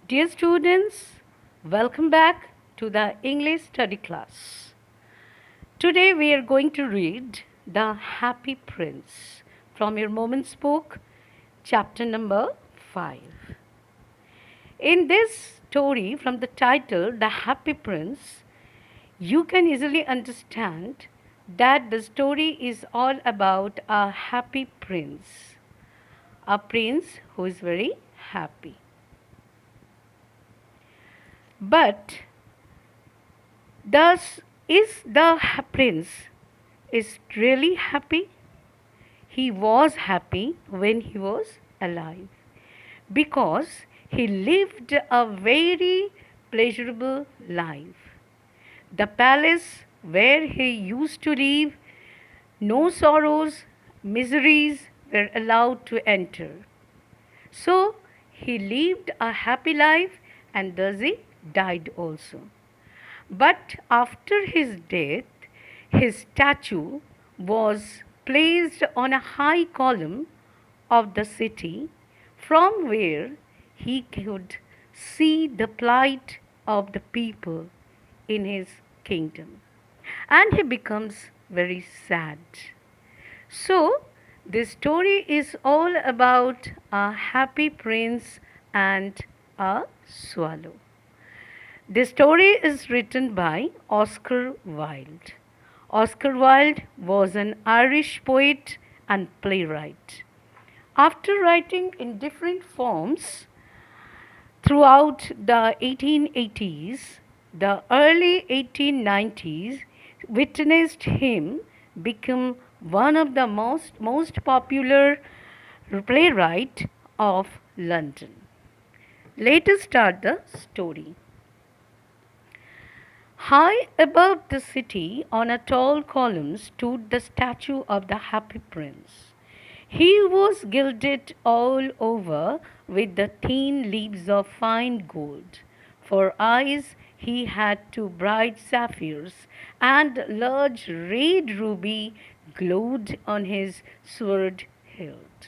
Dear students, welcome back to the English study class. Today we are going to read The Happy Prince from your Moments book, chapter number 5. In this story, from the title The Happy Prince, you can easily understand that the story is all about a happy prince who is very happy. But thus, is the prince is really happy? He was happy when he was alive because he lived a very pleasurable life. The palace where he used to live, no sorrows, miseries were allowed to enter. So he lived a happy life and thus he died also. But after his death, his statue was placed on a high column of the city from where he could see the plight of the people in his kingdom. And he becomes very sad. So, this story is all about a happy prince and a swallow. The story is written by Oscar Wilde. Oscar Wilde was an Irish poet and playwright. After writing in different forms throughout the 1880s, the early 1890s witnessed him become one of the most popular playwright of London. Let us start the story. High above the city, on a tall column, stood the statue of the happy prince. He was gilded all over with the thin leaves of fine gold. For eyes, he had two bright sapphires, and large red ruby glowed on his sword hilt.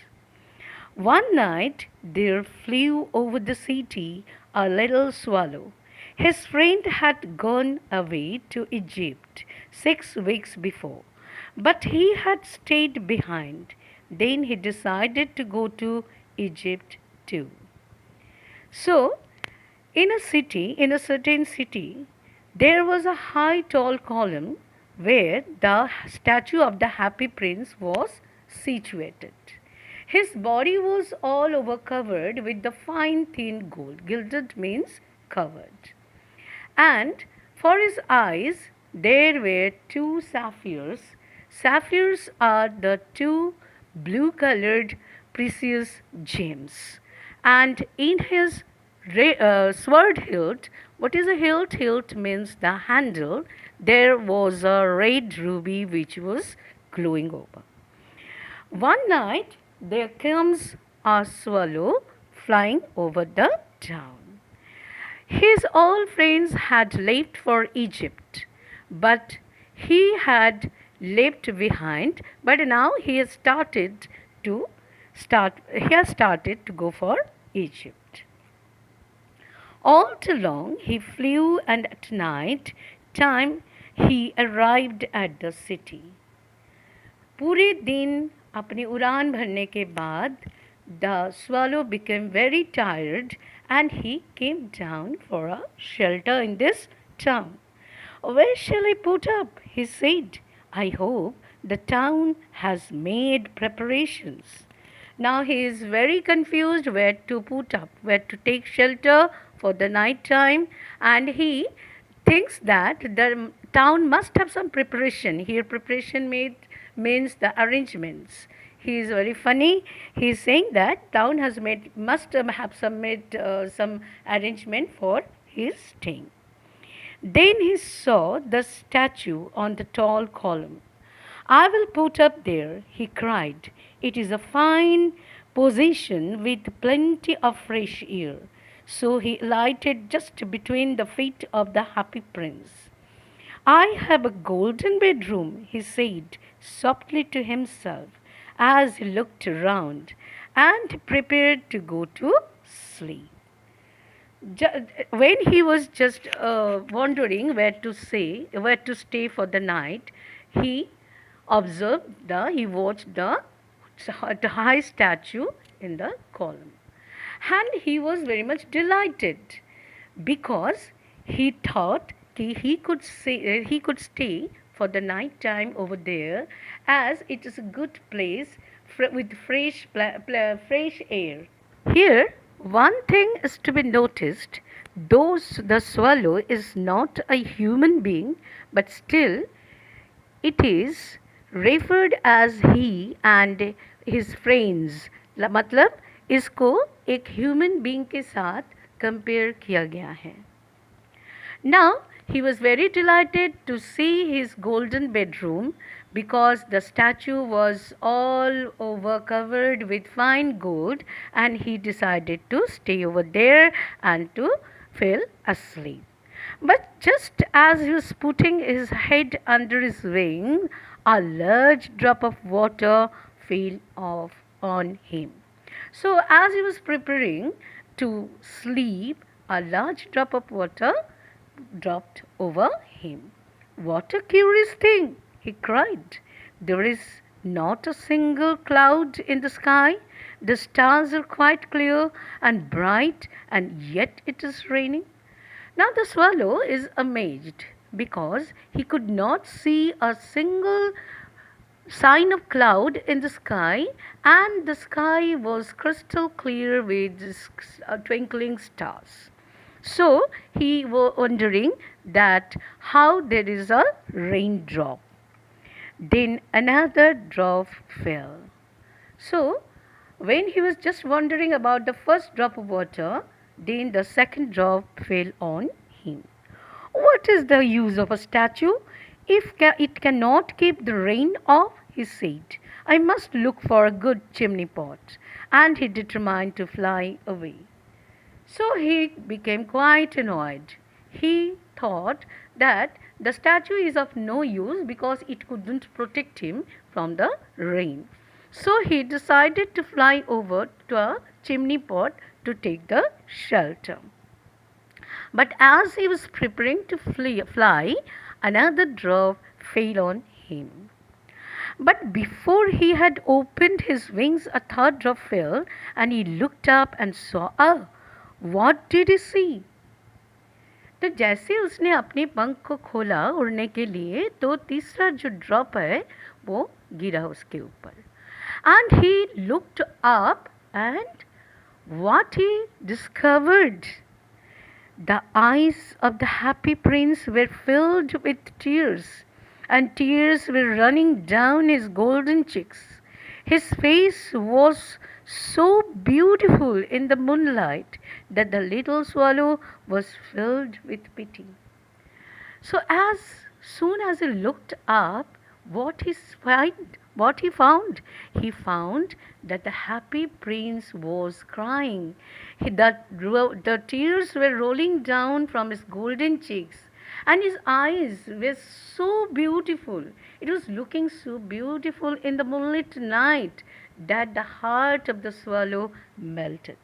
One night there flew over the city a little swallow. His friend had gone away to Egypt 6 weeks before, but he had stayed behind. Then he decided to go to Egypt too. So, in a certain city, there was a high tall column where the statue of the happy prince was situated. His body was all over covered with the fine thin gold. Gilded means covered. And for his eyes there were two sapphires. Sapphires are the two blue colored precious gems. And in his sword hilt, what is a hilt? Hilt means the handle. There was a red ruby which was glowing over. One night there comes a swallow flying over the town. His old friends had left for Egypt, but he had left behind, but now he has started to go for Egypt. All along he flew, and at night time he arrived at the city. पूरे दिन अपनी उड़ान भरने के बाद the swallow became very tired and he came down for a shelter in this town. Where shall I put up? He said. I hope the town has made preparations. Now he is very confused where to put up, where to take shelter for the night time, and he thinks that the town must have some preparation. Here preparation means the arrangements. He is very funny. He is saying that town must have some arrangement for his staying. Then he saw the statue on the tall column. I will put up there, he cried. It is a fine position with plenty of fresh air. So he alighted just between the feet of the happy prince. I have a golden bedroom, he said softly to himself as he looked around and prepared to go to sleep. when he was just wondering where to stay for the night, he he watched the high statue in the column, and he was very much delighted because he thought he could stay for the night time over there, as it is a good place with fresh air. Here, one thing is to be noticed, though the swallow is not a human being, but still it is referred as he and his friends. मतलब इसको एक human being के साथ compare किया गया है. Now he was very delighted to see his golden bedroom, because the statue was all over covered with fine gold, and he decided to stay over there and to fell asleep. But just as he was putting his head under his wing, a large drop of water fell off on him. So, as he was preparing to sleep, a large drop of water dropped over him. What a curious thing, he cried. There is not a single cloud in the sky. The stars are quite clear and bright, and yet it is raining. Now the swallow is amazed because he could not see a single sign of cloud in the sky, and the sky was crystal clear with twinkling stars. So he was wondering that how there is a raindrop. Then another drop fell. So when he was just wondering about the first drop of water, then the second drop fell on him. What is the use of a statue if it cannot keep the rain off? He said. I must look for a good chimney pot. And he determined to fly away. So he became quite annoyed. He thought that the statue is of no use because it couldn't protect him from the rain. So he decided to fly over to a chimney pot to take the shelter. But as he was preparing to fly, another drop fell on him. But before he had opened his wings, a third drop fell, and he looked up and saw, what did he see? तो जैसे उसने अपने पंख को खोला उड़ने के लिए, तो तीसरा जो ड्रॉप है वो गिरा उसके ऊपर. And he looked up, and what he discovered? The eyes of the happy prince were filled with tears, and tears were running down his golden cheeks. His face was so beautiful in the moonlight that the little swallow was filled with pity. So as soon as he looked up, what he found? He found that the happy prince was crying. The tears were rolling down from his golden cheeks, and his eyes were so beautiful. It was looking so beautiful in the moonlit night that the heart of the swallow melted.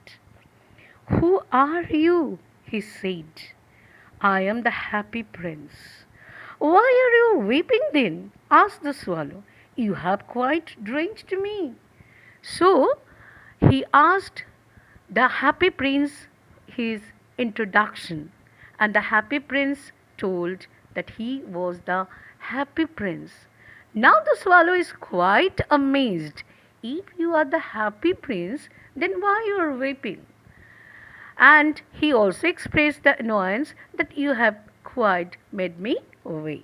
Who are you? He said. I am the happy prince. Why are you weeping then? Asked the swallow. You have quite drenched me. So he asked the happy prince his introduction, and the happy prince told that he was the happy prince. Now the swallow is quite amazed. If you are the happy prince, then why you are weeping? And he also expressed the annoyance that you have quite made me wait.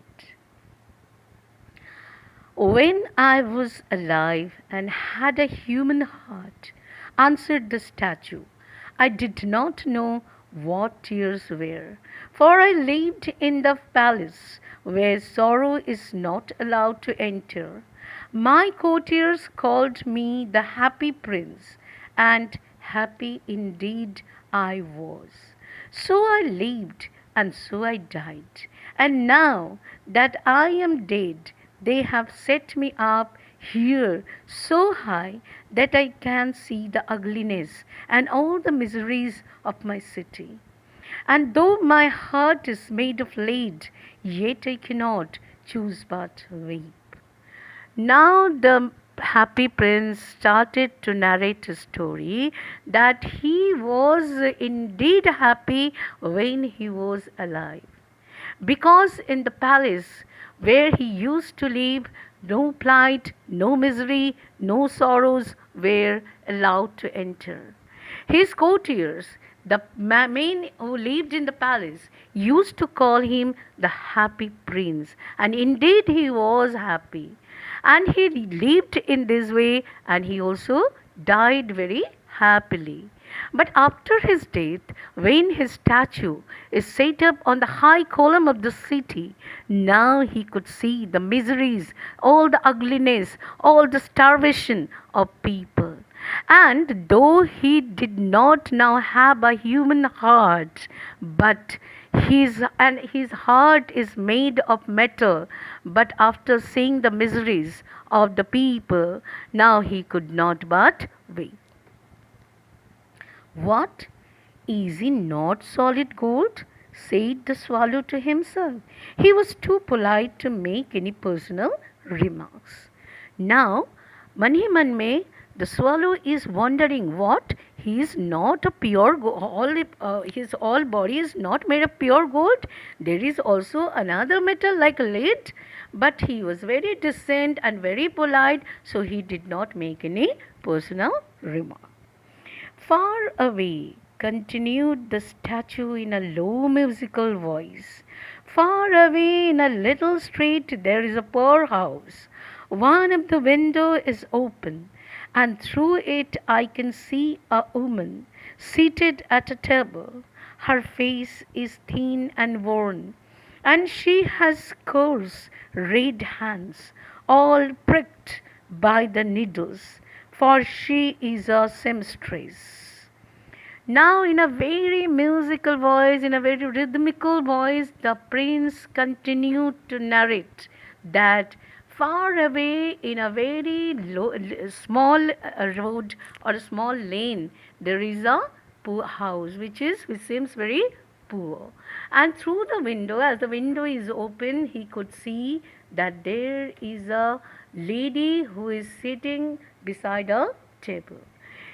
When I was alive and had a human heart, answered the statue, I did not know what tears were, for I lived in the palace where sorrow is not allowed to enter. My courtiers called me the happy prince, and happy indeed I was. So I lived, and so I died. And now that I am dead, they have set me up here so high that I can see the ugliness and all the miseries of my city. And though my heart is made of lead, yet I cannot choose but weep. Now the happy prince started to narrate a story that he was indeed happy when he was alive. Because in the palace where he used to live, no plight, no misery, no sorrows were allowed to enter. His courtiers, the men who lived in the palace, used to call him the happy prince, and indeed he was happy. And he lived in this way, and he also died very happily. But after his death, when his statue is set up on the high column of the city, now he could see the miseries, all the ugliness, all the starvation of people. And though he did not now have a human heart, but his heart is made of metal, but after seeing the miseries of the people, now he could not but weep. What? Is he not solid gold? Said the swallow to himself. He was too polite to make any personal remarks. Now, Manimanme, the swallow, is wondering what? He is not a pure gold. His all body is not made of pure gold. There is also another metal like lead. But he was very decent and very polite, so he did not make any personal remark. Far away, continued the statue in a low musical voice. Far away in a little street there is a poor house. One of the windows is open, and through it I can see a woman seated at a table. Her face is thin and worn, and she has coarse red hands, all pricked by the needles, for she is a seamstress. Now, in a very musical voice, in a very rhythmical voice, the prince continued to narrate that far away in a very small road or a small lane, there is a poor house which seems very poor. And through the window, as the window is open, he could see that there is a lady who is sitting beside a table.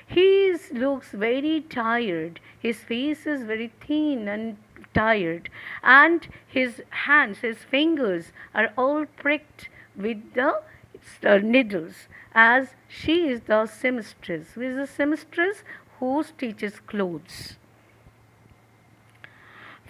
He looks very tired. His face is very thin and tired, and his hands, his fingers are all pricked with the needles, as she is the seamstress. Who is a seamstress? Who stitches clothes.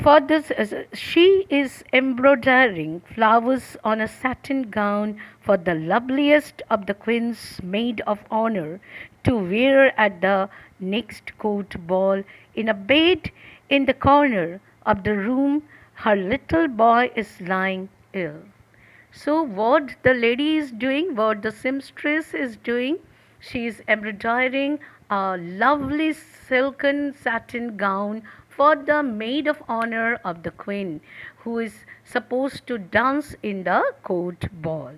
For this, she is embroidering flowers on a satin gown for the loveliest of the queens maid of honor to wear at the next court ball. In a bed in the corner of the room, her little boy is lying ill. So, what the lady is doing, what the seamstress is doing, she is embroidering a lovely silken satin gown for the maid of honor of the queen, who is supposed to dance in the court ball.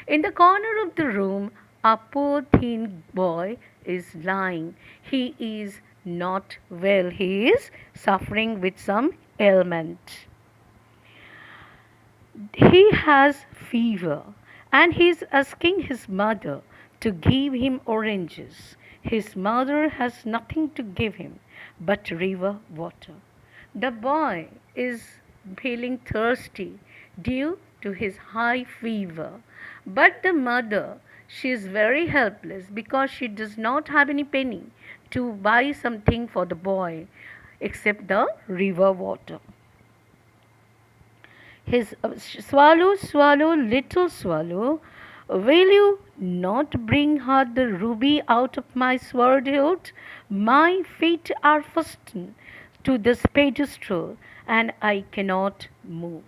In the corner of the room, a poor thin boy is lying. He is not well. He is suffering with some ailment. He has fever, and he is asking his mother to give him oranges. His mother has nothing to give him but river water. The boy is feeling thirsty due to his high fever, but the mother, she is very helpless because she does not have any penny to buy something for the boy except the river water. His swallow, swallow, little swallow, will you not bring her the ruby out of my sword hilt? My feet are fastened to this pedestal, and I cannot move.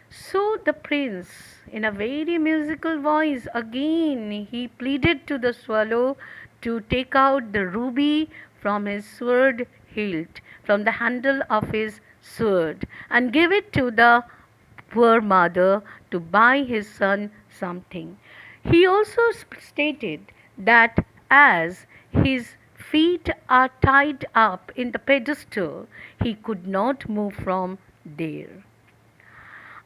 So the prince, in a very musical voice, again he pleaded to the swallow to take out the ruby from his sword hilt, from the handle of his sword, and give it to the poor mother to buy his son something. He also stated that as his feet are tied up in the pedestal. He could not move from there.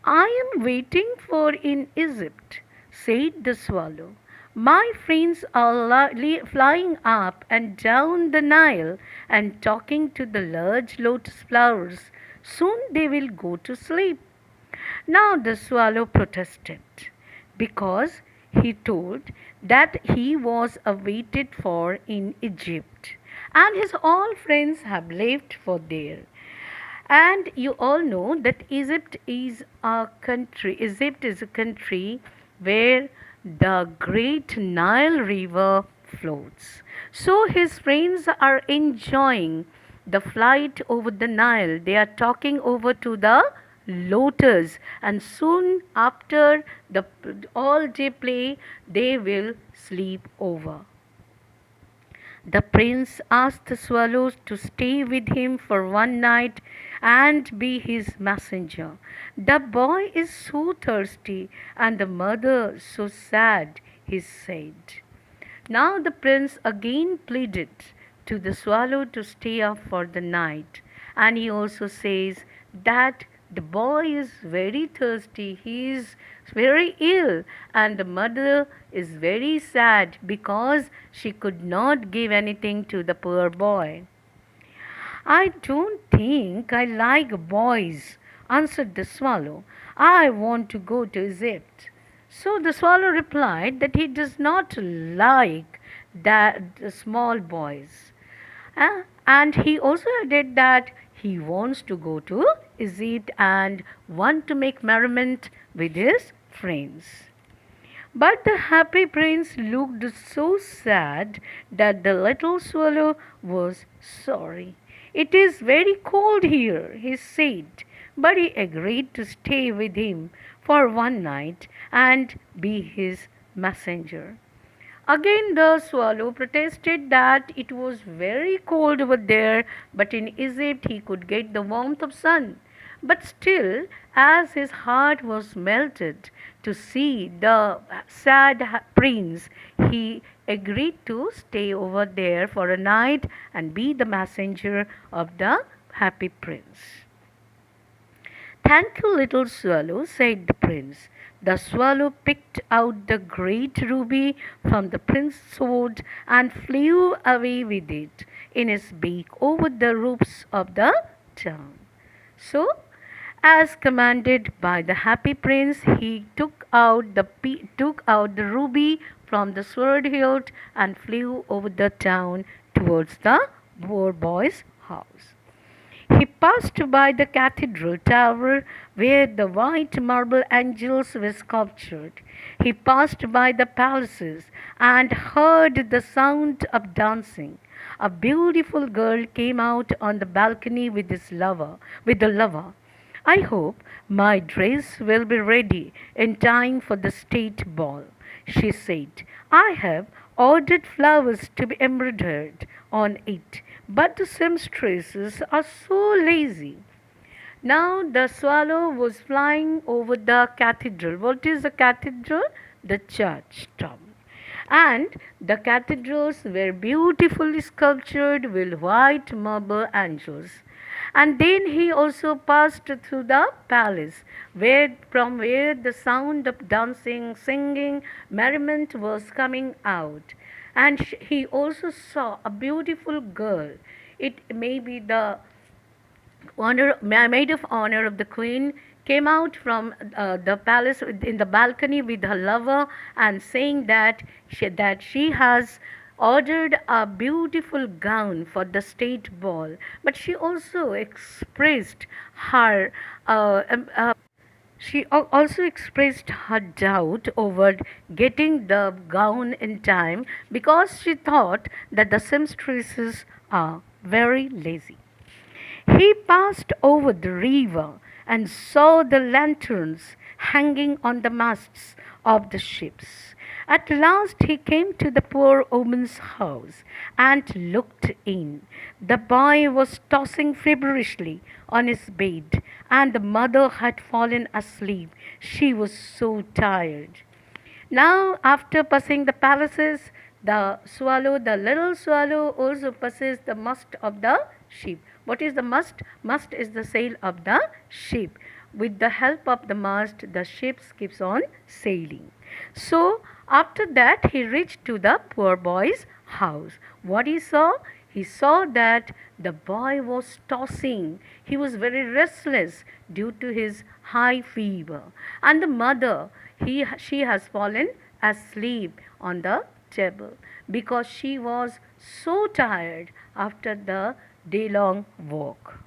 I am waiting for in Egypt, said the swallow. My friends are flying up and down the Nile and talking to the large lotus flowers. Soon they will go to sleep. Now the swallow protested because he told that he was awaited for in Egypt and his all friends have left for there. And you all know that Egypt is a country where the great Nile River flows. So his friends are enjoying the flight over the Nile. They are talking over to the lotus, and soon after the all day play, they will sleep over. The prince asked the swallows to stay with him for one night and be his messenger. The boy is so thirsty and the mother so sad, he said. Now the prince again pleaded to the swallow to stay up for the night, and he also says that the boy is very thirsty, he is very ill, and the mother is very sad because she could not give anything to the poor boy. I don't think I like boys, answered the swallow. I want to go to Egypt. So the swallow replied that he does not like the small boys. And he also added that he wants to go to Egypt and want to make merriment with his friends. But the happy prince looked so sad that the little swallow was sorry. It is very cold here, he said, but he agreed to stay with him for one night and be his messenger. Again, the swallow protested that it was very cold over there, but in Egypt he could get the warmth of sun. But still, as his heart was melted to see the sad prince, he agreed to stay over there for a night and be the messenger of the happy prince. Thank you, little swallow, said the prince. The swallow picked out the great ruby from the prince's sword and flew away with it in his beak over the roofs of the town. So, as commanded by the happy prince, he took out the ruby from the sword hilt and flew over the town towards the poor boy's house. He passed by the cathedral tower where the white marble angels were sculptured. He passed by the palaces and heard the sound of dancing. A beautiful girl came out on the balcony with the lover. I hope my dress will be ready in time for the state ball, she said. I have ordered flowers to be embroidered on it, but the seamstresses are so lazy. Now the swallow was flying over the cathedral. What is a cathedral? The church top. And the cathedrals were beautifully sculptured with white marble angels. And then he also passed through the palace, from where the sound of dancing, singing, merriment was coming out. And he also saw a beautiful girl. It may be the maid of honor of the queen came out from the palace in the balcony with her lover and saying that she has ordered a beautiful gown for the state ball, but she also expressed her also expressed her doubt over getting the gown in time because she thought that the seamstresses are very lazy. He passed over the river and saw the lanterns hanging on the masts of the ships. At last he came to the poor woman's house and looked in. The boy was tossing feverishly on his bed, and the mother had fallen asleep. She was so tired. Now, after passing the palaces, The swallow, the little swallow, also possessed the mast of the ship. What is the mast? Mast is the sail of the ship. With the help of the mast, the ship keeps on sailing. So, after that, he reached to the poor boy's house. What he saw? He saw that the boy was tossing. He was very restless due to his high fever. And the mother, she has fallen asleep on the table because she was so tired after the day long walk.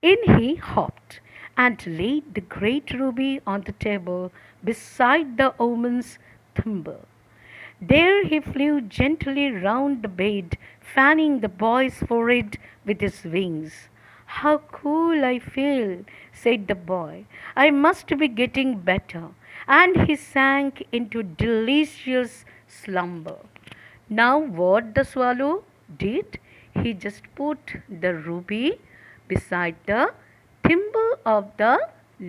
In he hopped and laid the great ruby on the table beside the woman's thimble. There he flew gently round the bed, fanning the boy's forehead with his wings. How cool I feel, said the boy. I must be getting better. And he sank into delicious slumber. Now, what the swallow did? He just put the ruby beside the thimble of the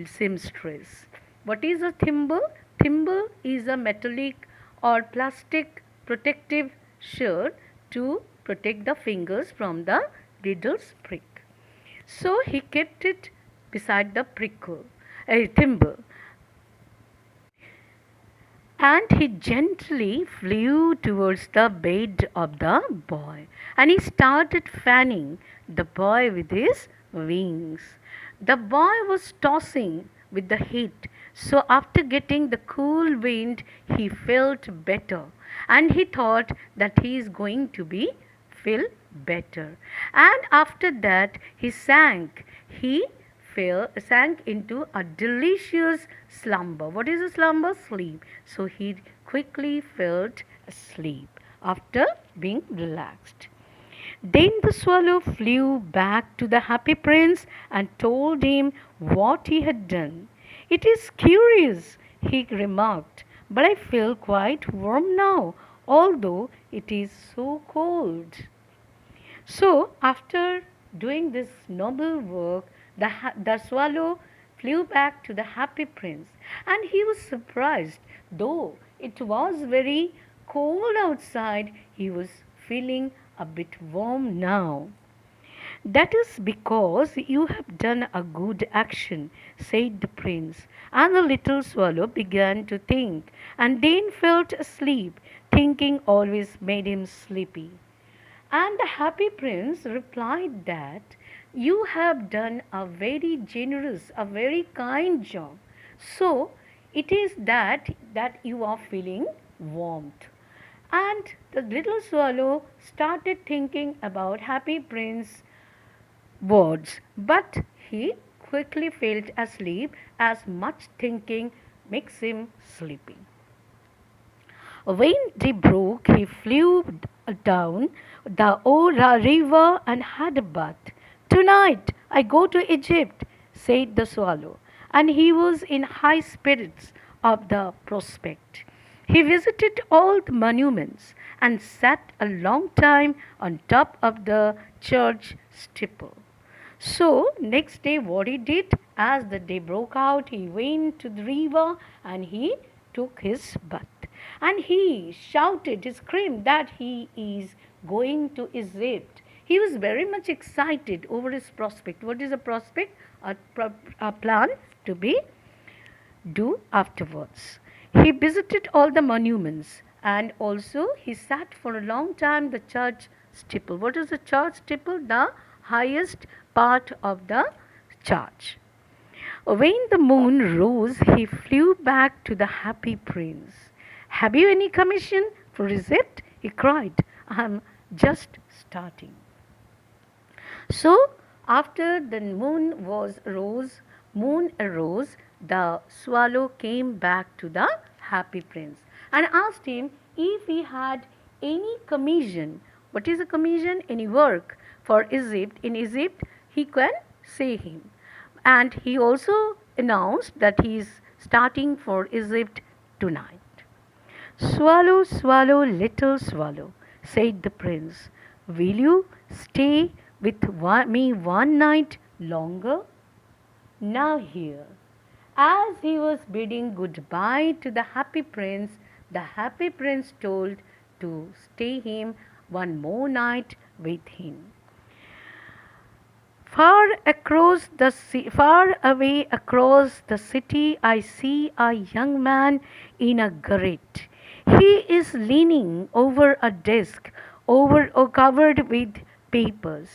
seamstress. What is a thimble? Thimble is a metallic or plastic protective shirt to protect the fingers from the needle's prick. So he kept it beside the prickle, a thimble, and he gently flew towards the bed of the boy, and he started fanning the boy with his wings. The boy was tossing with the heat, so after getting the cool wind, he felt better, and he thought that he is going to be feel better. And after that, he sank into a delicious slumber. What is a slumber? Sleep. So he quickly felt asleep after being relaxed. Then the swallow flew back to the happy prince and told him what he had done. It is curious, he remarked, but I feel quite warm now, although it is so cold. So, after doing this noble work, the swallow flew back to the happy prince, and he was surprised. Though it was very cold outside, he was feeling a bit warm now. That is because you have done a good action, said the prince. And the little swallow began to think, and then fell asleep. Thinking always made him sleepy. And the happy prince replied that you have done a very generous, a very kind job. So it is that you are feeling warmth. And the little swallow started thinking about happy prince words, but he quickly fell asleep as much thinking makes him sleepy. When day broke, he flew down the Ora river and had a bath. Tonight I go to Egypt, said the swallow, and he was in high spirits of the prospect. He visited all the monuments and sat a long time on top of the church steeple. So, next day, what he did, as the day broke out, he went to the river and he took his bath. And he shouted, he screamed that he is going to Egypt. He was very much excited over his prospect. What is a prospect? A plan to be do afterwards. He visited all the monuments and also he sat for a long time the church steeple. What is the church steeple? The highest part of the church. When the moon rose, he flew back to the happy prince. Have you any commission for Egypt? He cried. I am just starting. So, after the moon arose, the swallow came back to the happy prince and asked him if he had any commission. What is a commission? Any work for Egypt. In Egypt, he can say him. And he also announced that he is starting for Egypt tonight. Swallow, swallow, little swallow, said the prince, will you stay with me one night longer? Now here, as he was bidding goodbye to the happy prince told to stay him one more night with him. Far away across the city, I see a young man in a garret. He is leaning over a desk covered with papers,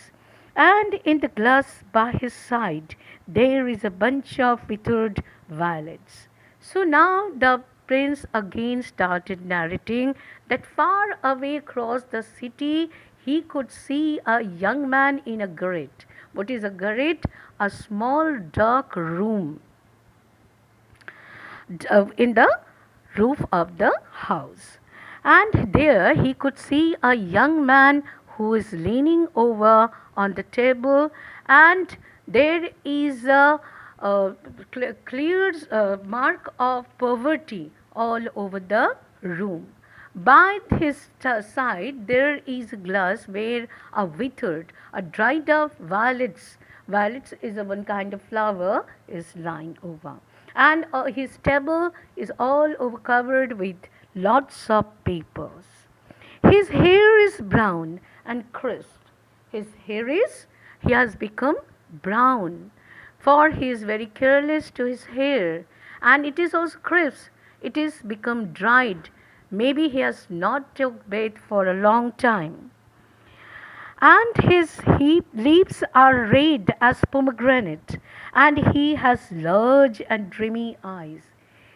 and in the glass by his side there is a bunch of withered violets. So now the prince again started narrating that far away across the city he could see a young man in a garret. What is a garret? A small dark room in the roof of the house. And there he could see a young man who is leaning over on the table, and there is a clear mark of poverty all over the room. By his side, there is a glass where a withered, a dried up violets is a one kind of flower, is lying over. And his table is all over covered with lots of papers. His hair is brown and crisp. He has become brown, for he is very careless to his hair, and it is also crisp. It is become dried. Maybe he has not took bath for a long time. And his lips are red as pomegranate, and he has large and dreamy eyes.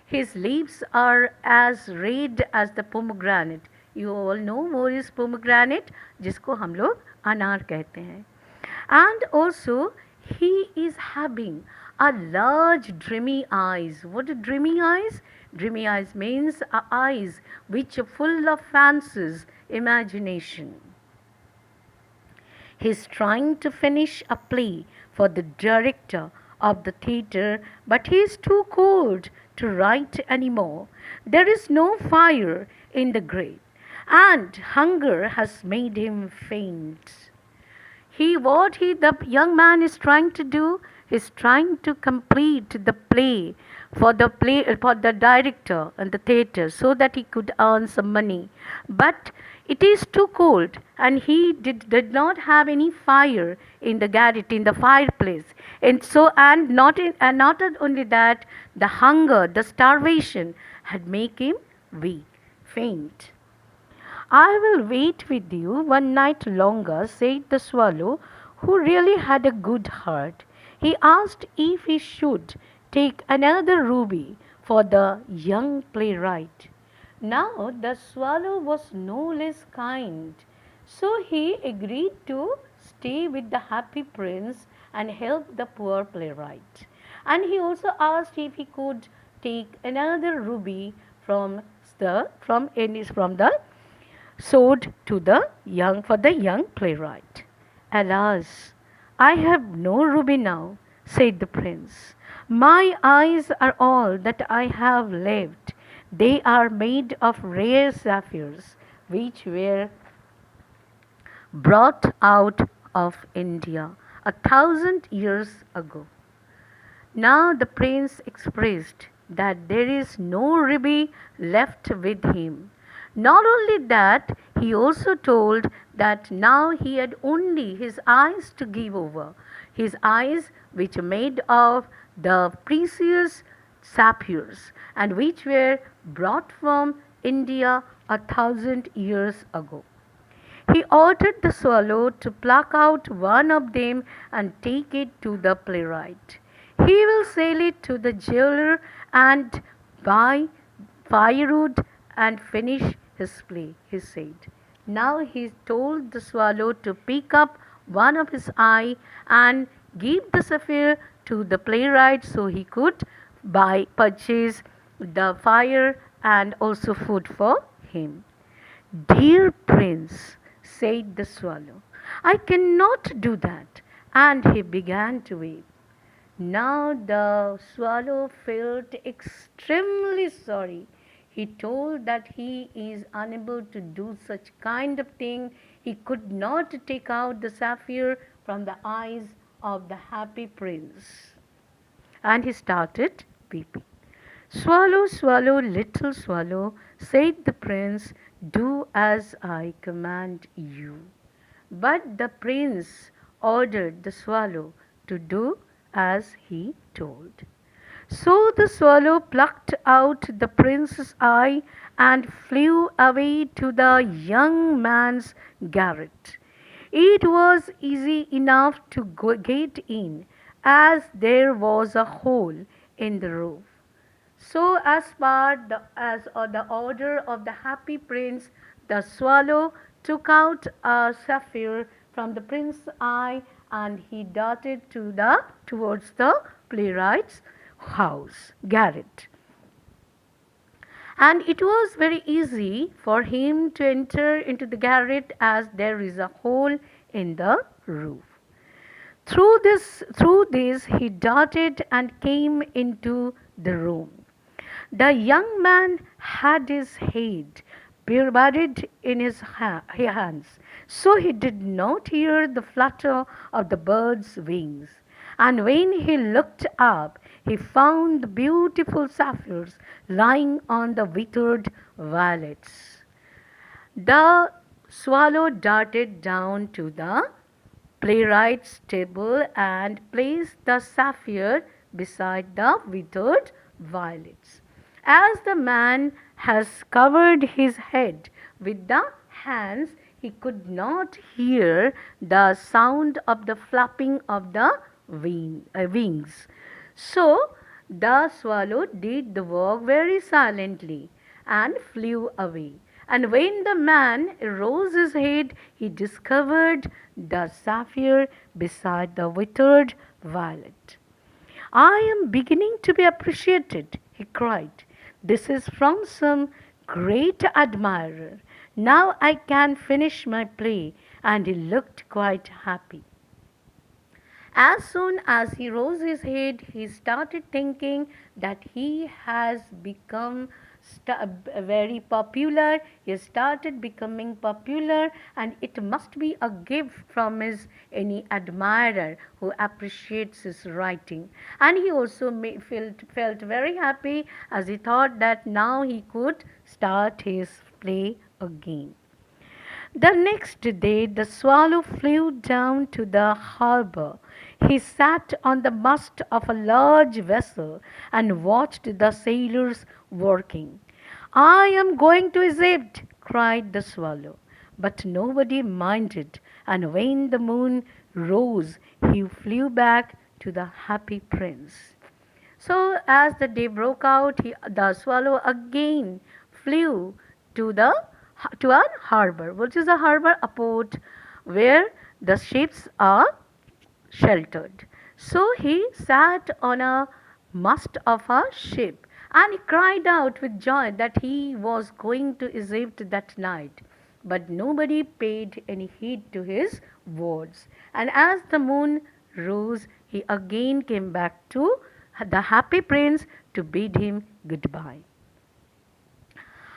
His lips are as red as the pomegranate. You all know what is pomegranate, जिसको हम लोग अनार कहते हैं. And also he is having a large dreamy eyes. What are dreamy eyes? Dreamy eyes means eyes which are full of fancies, imagination. He is trying to finish a play for the director of the theatre, but he is too cold to write any more. There is no fire in the grate, and hunger has made him faint. The young man is trying to do is trying to complete the play for the director and the theatre, so that he could earn some money. But it is too cold, and he did not have any fire in the garret, in the fireplace. And not only that, the hunger, the starvation had made him weak, faint. I will wait with you one night longer, said the swallow, who really had a good heart. He asked if he should take another ruby for the young playwright. Now the swallow was no less kind, so he agreed to stay with the happy prince and help the poor playwright. And he also asked if he could take another ruby from the sword to the young playwright. Alas, I have no ruby now, said the prince. My eyes are all that I have left. They are made of rare sapphires, which were brought out of India 1,000 years ago. Now the prince expressed that there is no ruby left with him. Not only that, he also told that now he had only his eyes to give over, his eyes which are made of the precious sapphires and which were brought from India 1,000 years ago. He ordered the swallow to pluck out one of them and take it to the playwright. He will sell it to the jeweler and buy firewood and finish his play, he said. Now he told the swallow to pick up one of his eye and give the sapphire to the playwright so he could purchase the fire and also food for him. Dear prince, said the swallow, I cannot do that. And he began to weep. Now the swallow felt extremely sorry. He told that he is unable to do such kind of thing. He could not take out the sapphire from the eyes of the happy prince. And he started weeping. Swallow, swallow, little swallow, said the prince, Do as I command you. But the prince ordered the swallow to do as he told. So the swallow plucked out the prince's eye and flew away to the young man's garret. It was easy enough to get in, as there was a hole in the roof. So, as the order of the happy prince, the swallow took out a sapphire from the prince's eye, and he darted towards the playwright's house garret. And it was very easy for him to enter into the garret, as there is a hole in the roof. Through this he darted and came into the room. The young man had his head buried in his hands, so he did not hear the flutter of the bird's wings. And when he looked up, he found the beautiful sapphires lying on the withered violets. The swallow darted down to the playwright's table and placed the sapphire beside the withered violets. As the man has covered his head with the hands, he could not hear the sound of the flapping of the wings. So the swallow did the work very silently and flew away. And when the man rose his head, he discovered the sapphire beside the withered violet. I am beginning to be appreciated, he cried. This is from some great admirer. Now I can finish my play, and he looked quite happy. As soon as he rose his head, he started thinking that he has become very popular. He started becoming popular, and it must be a gift from his any admirer who appreciates his writing. And he also felt very happy, as he thought that now he could start his play again. The next day the swallow flew down to the harbour. He sat on the mast of a large vessel and watched the sailors working. I am going to Egypt, cried the swallow. But nobody minded, and when the moon rose, he flew back to the happy prince. So, as the day broke out, the swallow again flew to the to a harbor. Which is a harbor? A port where the ships are sheltered. So he sat on a mast of a ship, and he cried out with joy that he was going to Egypt that night. But nobody paid any heed to his words. And as the moon rose, he again came back to the happy prince to bid him goodbye.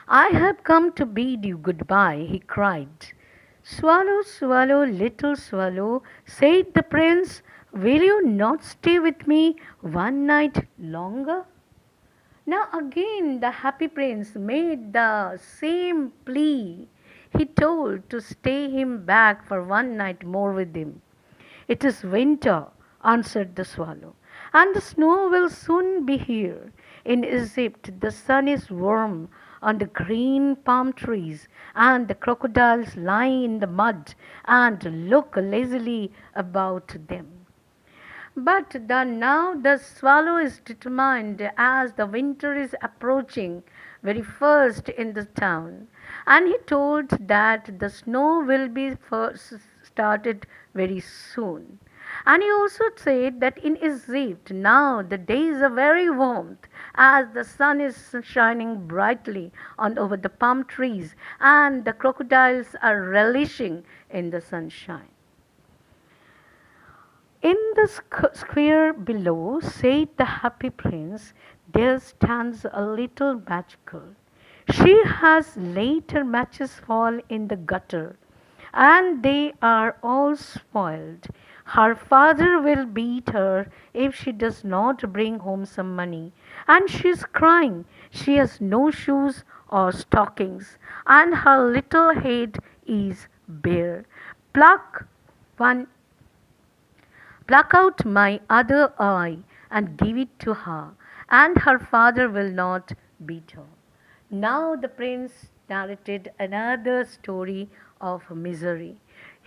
I have come to bid you goodbye, he cried. Swallow, swallow, little swallow, said the prince, will you not stay with me one night longer? Now again the happy prince made the same plea. He told to stay him back for one night more with him. It is winter, answered the swallow, and the snow will soon be here. In Egypt the sun is warm on the green palm trees, and the crocodiles lie in the mud and look lazily about them. But now the swallow is determined, as the winter is approaching very first in the town, and he told that the snow will be first started very soon. And he also said that in Egypt now the days are very warm, as the sun is shining brightly on over the palm trees, and the crocodiles are relishing in the sunshine. In the square below, said the happy prince, there stands a little match girl. She has let her matches fall in the gutter, and they are all spoiled. Her father will beat her if she does not bring home some money, and she is crying. She has no shoes or stockings, and her little head is bare. Pluck one Pluck out my other eye and give it to her, and her father will not beat her. Now the prince narrated another story of misery.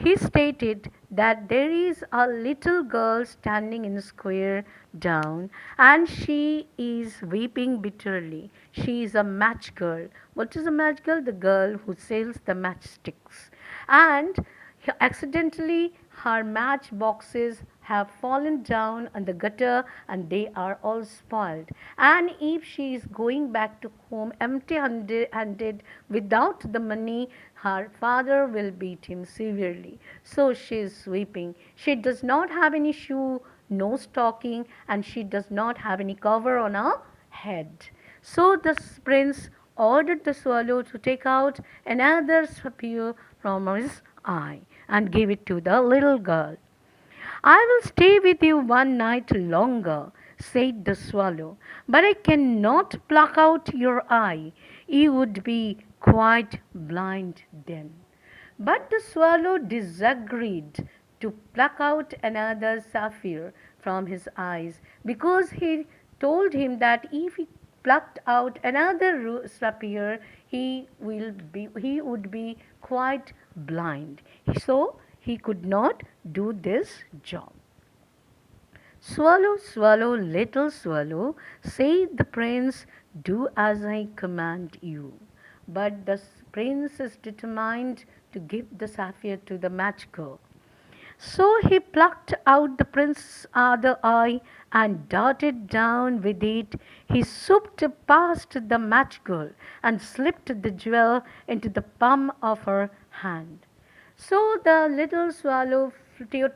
He stated that there is a little girl standing in a square down, and she is weeping bitterly. She is a match girl. What is a match girl? The girl who sells the matchsticks. And accidentally her match boxes have fallen down on the gutter and they are all spoiled. And if she is going back to home empty handed without the money, her father will beat him severely. So she is weeping. She does not have any shoe, no stocking, and she does not have any cover on her head. So the prince ordered the swallow to take out another spear from his eye and give it to the little girl. I will stay with you one night longer, said the swallow, but I cannot pluck out your eye. You would be quite blind then. But the swallow disagreed to pluck out another sapphire from his eyes, because he told him that if he plucked out another sapphire, he would be quite blind. So he could not do this job. Swallow, swallow, little swallow, said the prince, do as I command you. But the prince is determined to give the sapphire to the match girl. So he plucked out the prince's other eye and darted down with it. He swooped past the match girl and slipped the jewel into the palm of her hand. So the little swallow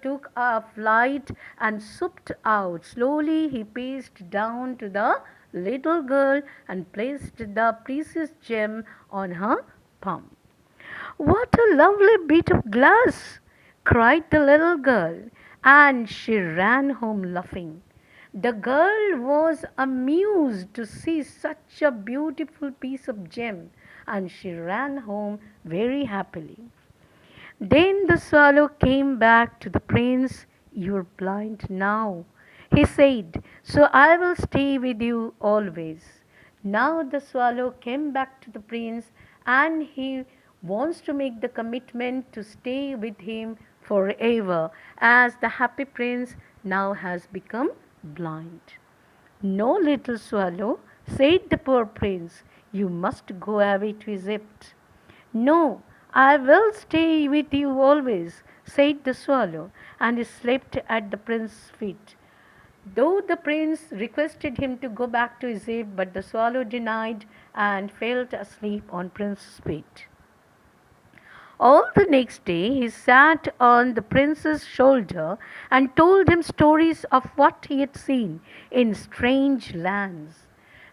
took a flight and swooped out. Slowly he paced down to the little girl and placed the precious gem on her palm. What a lovely bit of glass! Cried the little girl, and she ran home laughing. The girl was amused to see such a beautiful piece of gem, and she ran home very happily. Then the swallow came back to the prince. You're blind now, he said, so I will stay with you always. Now the swallow came back to the prince and he wants to make the commitment to stay with him forever, as the happy prince now has become blind. No, little swallow, said the poor prince, you must go away to Egypt. No, I will stay with you always, said the swallow, and he slept at the prince's feet. Though the prince requested him to go back to Egypt, but the swallow denied and fell asleep on prince's feet. All the next day he sat on the prince's shoulder and told him stories of what he had seen in strange lands.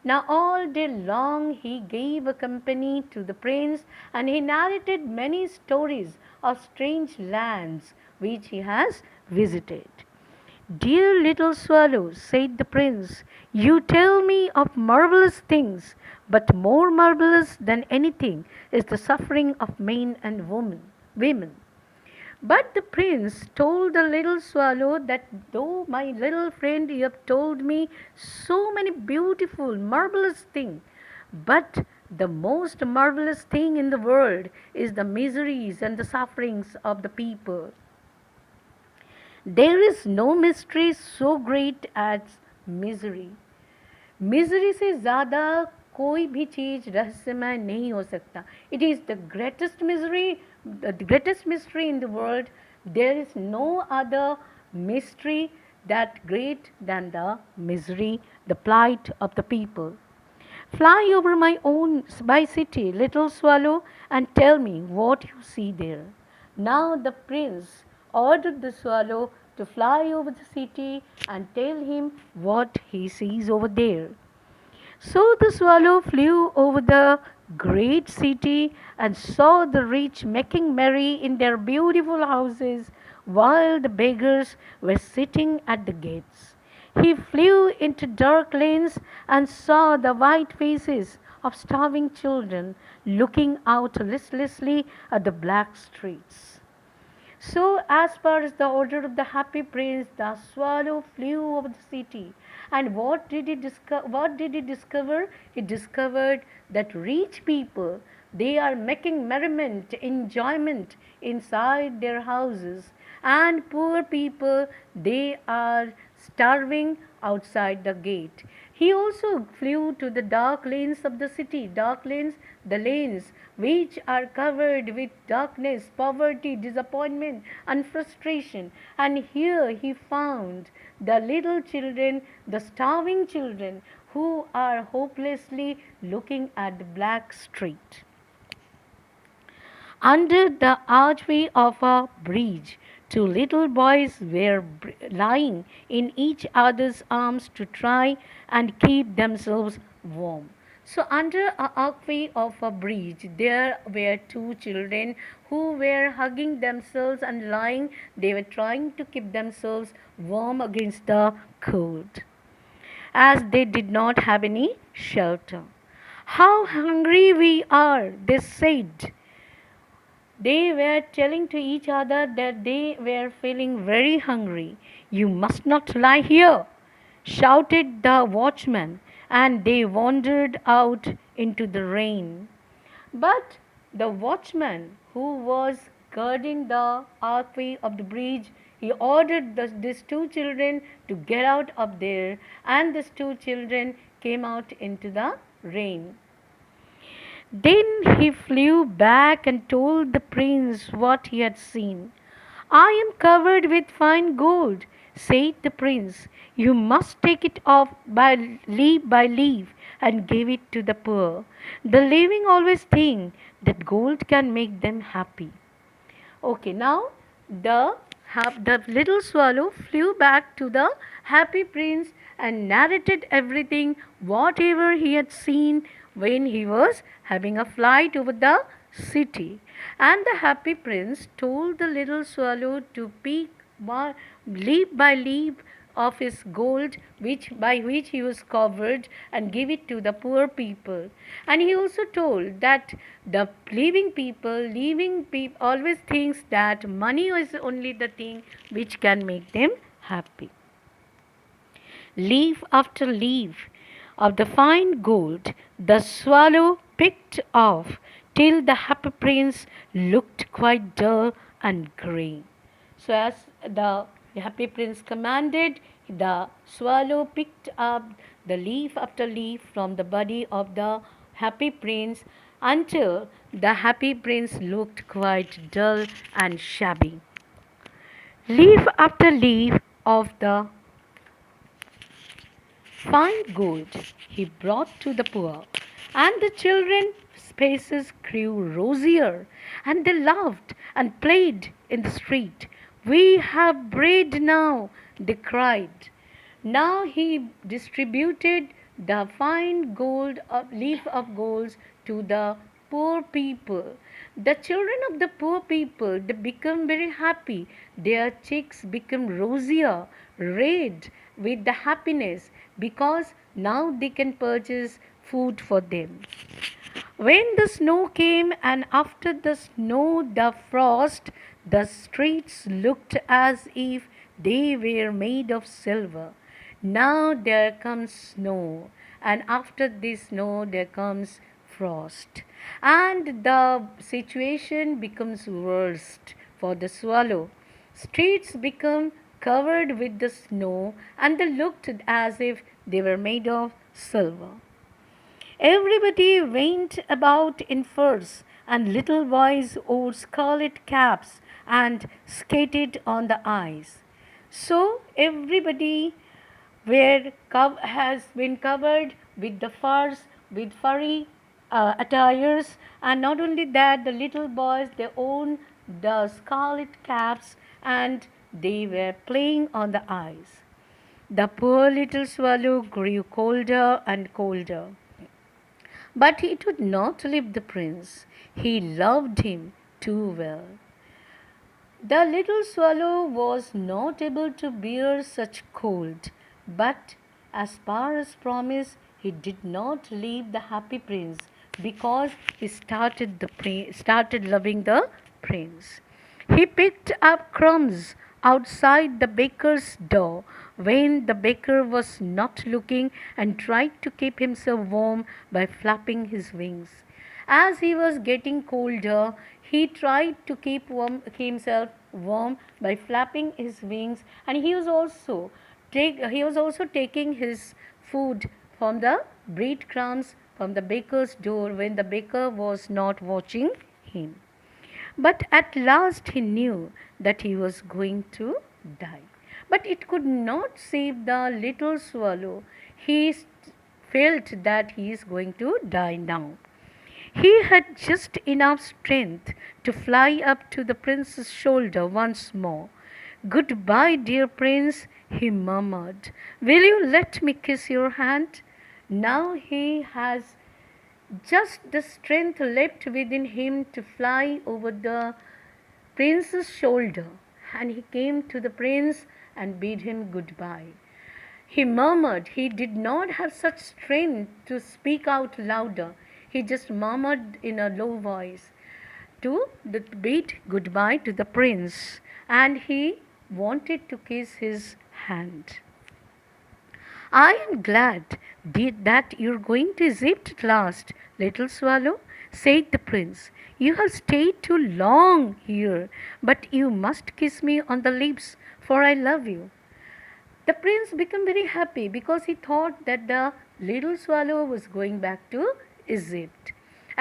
Now all day long he gave a company to the prince, and he narrated many stories of strange lands which he has visited. Dear little swallow, said the prince, you tell me of marvelous things, but more marvelous than anything is the suffering of men and women. But the prince told the little swallow that though my little friend you have told me so many beautiful, marvelous things, but the most marvelous thing in the world is the miseries and the sufferings of the people. There is no mystery so great as misery. Misery से ज़्यादा कोई भी चीज़ रहस्यमय नहीं हो सकता. It is the greatest mystery in the world. There is no other mystery that great than the misery, the plight of the people. Fly over my city, little swallow, and tell me what you see there. Now the prince ordered the swallow to fly over the city and tell him what he sees over there. So the swallow flew over the great city and saw the rich making merry in their beautiful houses, while the beggars were sitting at the gates. He flew into dark lanes and saw the white faces of starving children looking out listlessly at the black streets. So, as per the order of the happy prince, the swallow flew over the city. And what did he discover? What did he discover? He discovered that rich people, they are making merriment, enjoyment inside their houses, and poor people, they are starving outside the gate. He also flew to the dark lanes of the city. Dark lanes, the lanes which are covered with darkness, poverty, disappointment, and frustration. And here he found the little children, the starving children, who are hopelessly looking at the black street. Under the archway of a bridge, two little boys were lying in each other's arms to try and keep themselves warm. So, under a archway of a bridge, there were two children who were hugging themselves and lying. They were trying to keep themselves warm against the cold, as they did not have any shelter. How hungry we are, they said. They were telling to each other that they were feeling very hungry. You must not lie here, shouted the watchman, and they wandered out into the rain. But the watchman, who was guarding the archway of the bridge, he ordered these two children to get out of there, and these two children came out into the rain. Then he flew back and told the prince what he had seen. I am covered with fine gold, said the prince. You must take it off by leaf and give it to the poor. The living always think that gold can make them happy. Okay, now the the little swallow flew back to the happy prince and narrated everything, whatever he had seen when he was having a flight over the city. And the happy prince told the little swallow to pick leaf by leaf of his gold, which by which he was covered, and give it to the poor people. And he also told that the living people always thinks that money is only the thing which can make them happy. Leaf after leaf of the fine gold the swallow picked off till the happy prince looked quite dull and grey. So, as the happy prince commanded, the swallow picked up the leaf after leaf from the body of the happy prince until the happy prince looked quite dull and shabby. Leaf after leaf of the fine gold he brought to the poor, and the children's faces grew rosier, and they laughed and played in the street. We have bread now, they cried. Now he distributed the fine gold leaf of golds to the poor people. The children of the poor people, they become very happy. Their cheeks become rosier, red with the happiness, because now they can purchase food for them. When the snow came, and after the snow the frost, the streets looked as if they were made of silver. Now there comes snow, and after this snow there comes frost, and the situation becomes worst for the swallow. Streets become covered with the snow, and they looked as if they were made of silver. Everybody went about in furs, and little boys wore scarlet caps and skated on the ice. So everybody has been covered with the furs, with furry attires, and not only that, the little boys, they own the scarlet caps, and they were playing on the ice. The poor little swallow grew colder and colder. But he would not leave the prince. He loved him too well. The little swallow was not able to bear such cold, but as per his promise, he did not leave the happy prince because he started loving the prince. He picked up crumbs outside the baker's door when the baker was not looking and tried to keep himself warm by flapping his wings. As he was getting colder, he tried to keep himself warm by flapping his wings, and he was also taking his food from the breadcrumbs from the baker's door when the baker was not watching him. But at last he knew that he was going to die. But it could not save the little swallow. He felt that he is going to die now. He had just enough strength to fly up to the prince's shoulder once more. "Goodbye, dear prince," he murmured. "Will you let me kiss your hand?" Now he has just the strength left within him to fly over the prince's shoulder, and he came to the prince and bid him goodbye. He murmured. He did not have such strength to speak out louder. He just murmured in a low voice to bid goodbye to the prince, and he wanted to kiss his hand. "I am glad that you are going to Egypt at last, little swallow," said the prince. "You have stayed too long here, but you must kiss me on the lips, for I love you." The prince became very happy because he thought that the little swallow was going back to Egypt.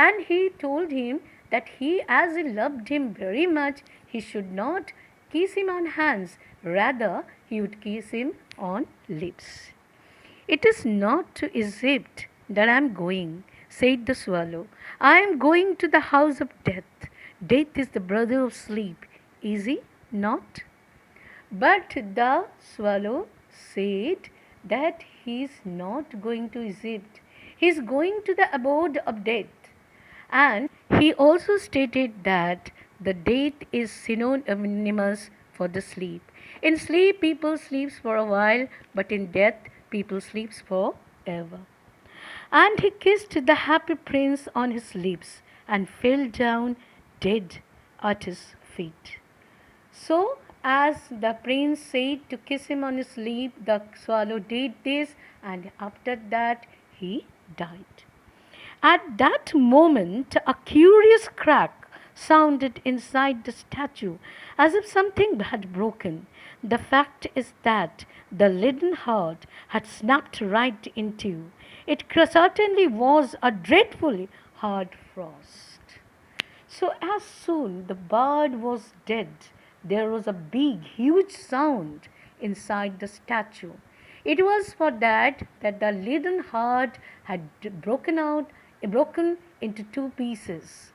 And he told him that as he loved him very much, he should not kiss him on hands, rather, he would kiss him on lips. "It is not to Egypt that I am going," said the swallow. "I am going to the house of death. Death is the brother of sleep. Is he not?" But the swallow said that he is not going to Egypt. He is going to the abode of death. And he also stated that the death is synonymous for the sleep. In sleep, people sleep for a while, but in death, people sleep forever. And he kissed the happy prince on his lips and fell down dead at his feet. So, as the prince said to kiss him on his lip, the swallow did this, and after that he died. At that moment, a curious crack sounded inside the statue, as if something had broken. The fact is that the leaden heart had snapped right in two. It certainly was a dreadfully hard frost. So as soon the bird was dead, there was a big, huge sound inside the statue. It was for that the leaden heart had broken into two pieces.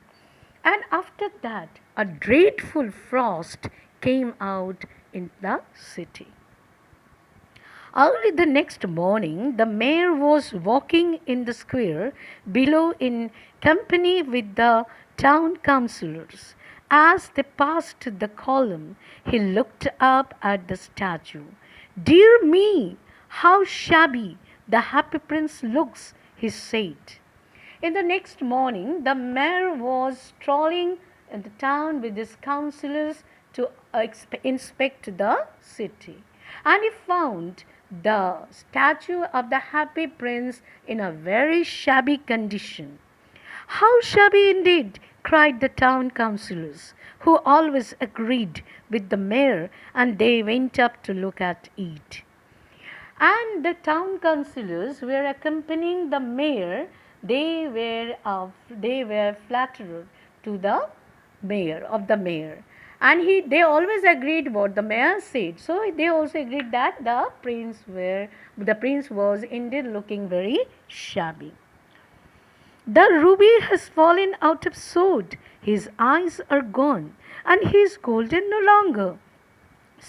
And after that, a dreadful frost came out in the city. Early the next morning, the mayor was walking in the square below in company with the town councillors. As they passed the column, he looked up at the statue. "Dear me, how shabby the happy prince looks," he said. In the next morning, the mayor was strolling in the town with his councillors to inspect the city. And he found the statue of the happy prince in a very shabby condition. "How shabby indeed!" cried the town councillors, who always agreed with the mayor, and they went up to look at it. And the town councillors were accompanying the mayor. They were flattered to the mayor, and they always agreed what the mayor said. So they also agreed that the prince was indeed looking very shabby. "The ruby has fallen out of sword. His eyes are gone, and he is golden no longer,"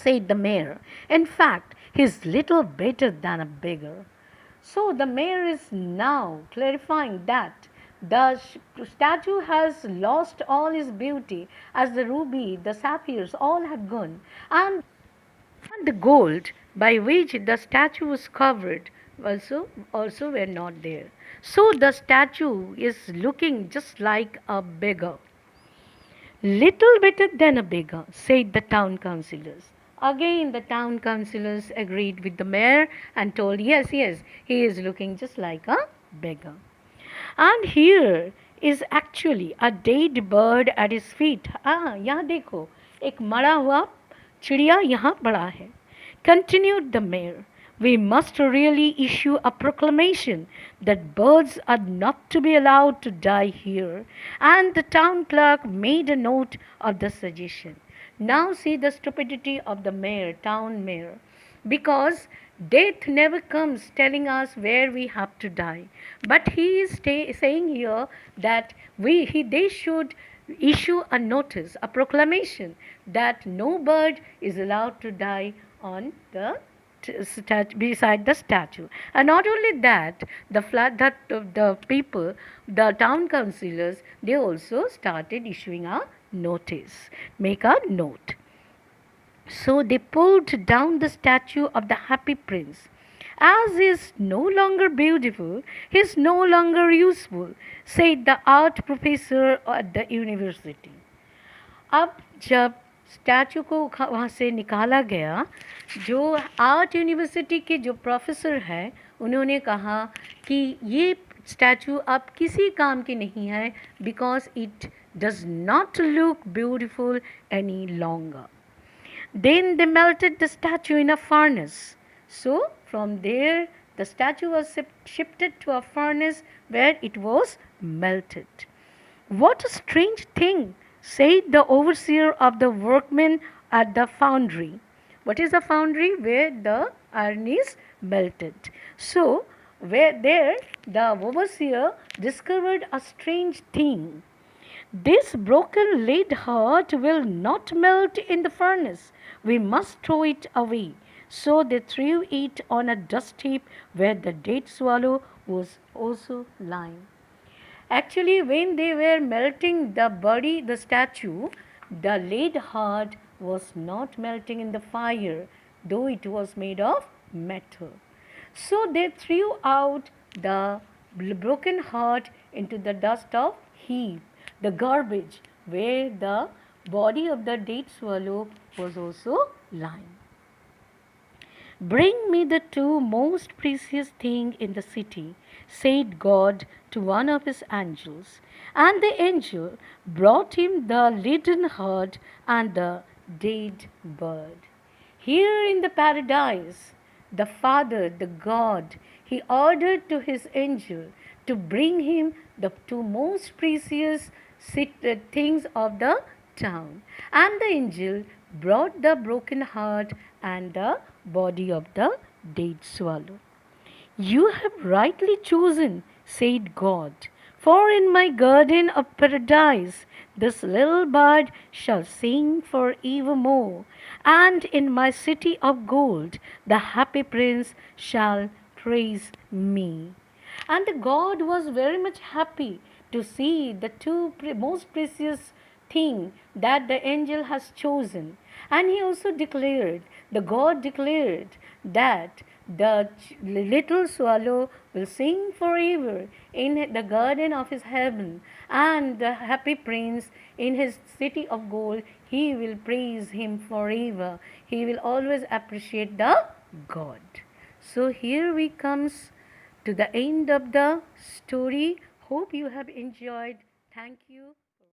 said the mayor. "In fact, he is little better than a beggar." So the mayor is now clarifying that the statue has lost all its beauty, as the ruby, the sapphires, all have gone, and the gold by which the statue was covered also were not there. So the statue is looking just like a beggar. Little better than a beggar, said the town councillors. Again, the town councillors agreed with the mayor and told, yes, yes, he is looking just like a beggar. And here is actually a dead bird at his feet. यहाँ देखो एक मरा हुआ चिड़िया यहाँ पड़ा है. Continued the mayor. We must really issue a proclamation that birds are not to be allowed to die here. And the town clerk made a note of the suggestion. Now see the stupidity of the mayor, town mayor. Because death never comes telling us where we have to die. But he is saying here that they should issue a notice, a proclamation that no bird is allowed to die on the beside the statue. And not only that, the people, the town councillors, they also started issuing a notice, make a note. So they pulled down the statue of the happy prince. As he is no longer beautiful, he is no longer useful, said the art professor at the university. अब जब statue को वहाँ से निकाला गया, जो art university के जो प्रोफेसर हैं उन्होंने कहा कि ये स्टैचू अब किसी काम की नहीं है, because it does not look beautiful any longer. Then they melted the statue in a furnace. So from there the statue was shifted to a furnace where it was melted. What a strange thing, said the overseer of the workmen at the foundry. What is a foundry? Where the iron is melted. So where there the overseer discovered a strange thing. This broken lead heart will not melt in the furnace. We must throw it away. So they threw it on a dust heap where the dead swallow was also lying. Actually, when they were melting the body, the statue, the lead heart was not melting in the fire, though it was made of metal. So they threw out the broken heart into the dust of heap, the garbage where the body of the dead swallow was also lying. Bring me the two most precious things in the city, said God to one of his angels. And the angel brought him the leaden heart and the dead bird. Here in the paradise, the Father, the God, he ordered to his angel to bring him the two most precious things of the town. And the angel brought the broken heart and the body of the dead swallow. You have rightly chosen, said God, for in my garden of paradise this little bird shall sing for evermore, and in my city of gold the happy prince shall praise me. And the God was very much happy to see the two most precious thing that the angel has chosen. And he also declared, the God declared that the little swallow will sing forever in the garden of his heaven, and the happy prince in his city of gold, he will praise him forever. He will always appreciate the God. So here we comes to the end of the story. Hope you have enjoyed. Thank you.